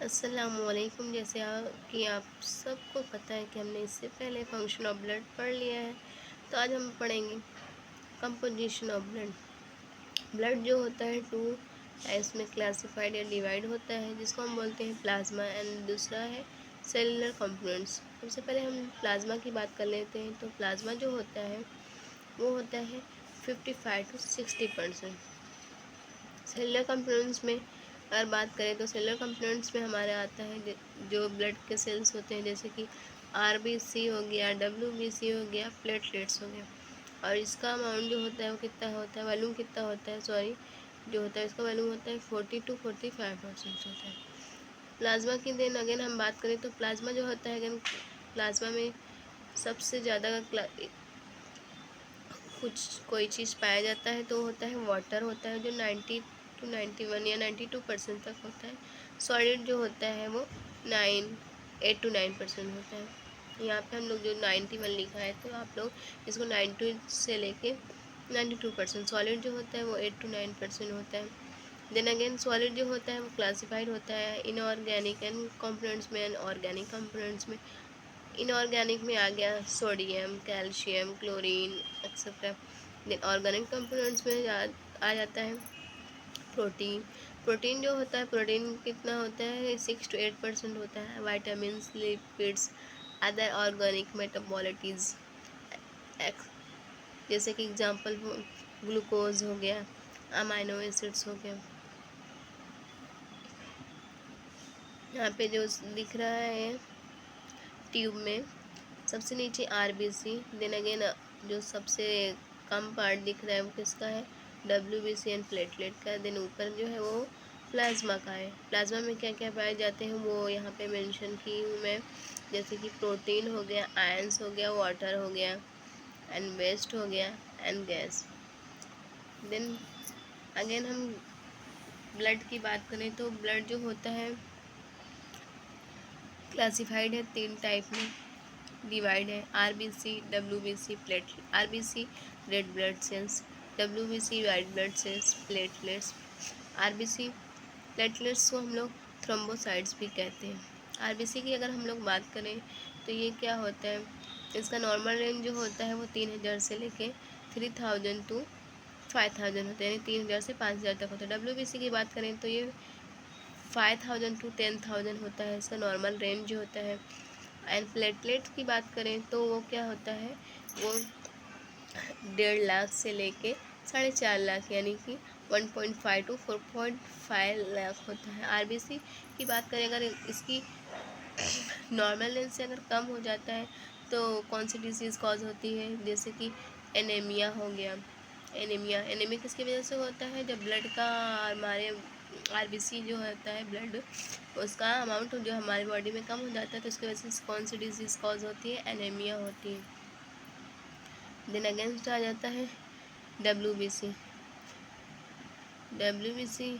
अस्सलामुअलैकुम। जैसे कि आप सबको पता है कि हमने इससे पहले फंक्शन ऑफ ब्लड पढ़ लिया है, तो आज हम पढ़ेंगे कंपोजिशन ऑफ ब्लड। ब्लड जो होता है टू टाइप्स में क्लासिफाइड या डिवाइड होता है, जिसको हम बोलते हैं प्लाज्मा एंड दूसरा है सेलुलर कंपोनेंट्स। सबसे पहले हम प्लाज्मा की बात कर लेते हैं। तो प्लाज्मा जो होता है वो होता है 55 to 60%। सेलुलर कंपोनेंट्स में अगर बात करें तो सेलुलर कंपोनेंट्स में हमारे आता है जो ब्लड के सेल्स होते हैं, जैसे कि आरबीसी हो गया, डब्ल्यूबीसी हो गया, प्लेटलेट्स हो गया। और इसका अमाउंट जो होता है वो कितना होता है, वॉल्यूम कितना होता है, सॉरी जो होता है इसका वॉल्यूम होता है 40 to 45% होता है। प्लाज्मा की देन अगेन हम बात करें तो प्लाज्मा जो होता है अगेन प्लाज्मा में सबसे ज़्यादा कुछ कोई चीज़ पाया जाता है तो होता है वाटर होता है, जो 90 to 91 या 92% तक होता है। सॉलिड जो होता है वो 8 to 9% होता है। यहाँ पे हम लोग जो 91 लिखा है तो आप लोग इसको 92 से लेके 92%। सॉलिड जो होता है वो 8 to 9% होता है। देन अगेन सॉलिड जो होता है वो क्लासिफाइड होता है इनऑर्गेनिक एंड कंपोनेंट्स में एंड ऑर्गेनिक कंपोनेंट्स में। इनऑर्गेनिक में आ गया sodium, calcium, chlorine etcetera. Then organic components में आ जाता है प्रोटीन। प्रोटीन जो होता है प्रोटीन कितना होता है 6 to 8% होता है। वाइटामिन, लिपिड्स, अदर ऑर्गेनिक मेटाबॉलिटीज, जैसे कि एग्जांपल ग्लूकोज हो गया, अमाइनो एसिड्स हो गए। यहाँ पे जो दिख रहा है ट्यूब में सबसे नीचे आरबीसी, देन अगेन जो सबसे कम पार्ट दिख रहा है वो किसका है, डब्ल्यूबीसी एंड प्लेटलेट का। देन ऊपर जो है वो प्लाज्मा का है। प्लाज्मा में क्या क्या पाए जाते हैं वो यहाँ पे मेंशन की हूँ मैं, जैसे कि प्रोटीन हो गया, आयंस हो गया, वाटर हो गया एंड वेस्ट हो गया एंड गैस। देन अगेन हम ब्लड की बात करें तो ब्लड जो होता है क्लासिफाइड है 3 टाइप में, डिवाइड है RBC, WBC, platelet. RBC red blood cells, WBC white blood cells, platelets. RBC platelets को हम लोग थ्रोम्बोसाइट्स भी कहते हैं। आरबीसी की अगर हम लोग बात करें तो ये क्या होता है, इसका नॉर्मल रेंज जो होता है वो 3000 से लेके 3000 टू 5000 होता है, यानी 3000 से 5000 तक होता है। डब्ल्यूबीसी की बात करें तो ये 5000 टू 10,000 होता है, इसका नॉर्मल रेंज जो होता है। एंड प्लेटलेट की बात करें तो वो क्या होता है, वो 1.5 लाख से लेके 4.5 लाख यानी कि 1.5 to 4.5 लाख होता है। आरबीसी की बात करें अगर इसकी नॉर्मल रेंज से अगर कम हो जाता है तो कौन सी डिसीज़ कॉज होती है, जैसे कि एनीमिया हो गया। एनीमिया किसकी वजह से होता है, जब ब्लड का हमारे आरबीसी जो होता है ब्लड उसका अमाउंट जो हमारी बॉडी में कम हो जाता है तो उसकी वजह से कौन सी डिजीज़ कॉज होती है, एनीमिया होती है। देन अगेंस्ट आ जाता है डब्ल्यूबीसी। डब्ल्यूबीसी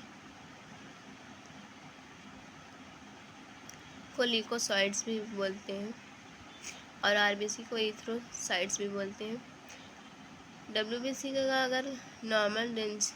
को ल्यूकोसाइट्स भी बोलते हैं और आरबीसी को एरिथ्रोसाइट्स भी बोलते हैं। डब्ल्यूबीसी का अगर नॉर्मल रेंज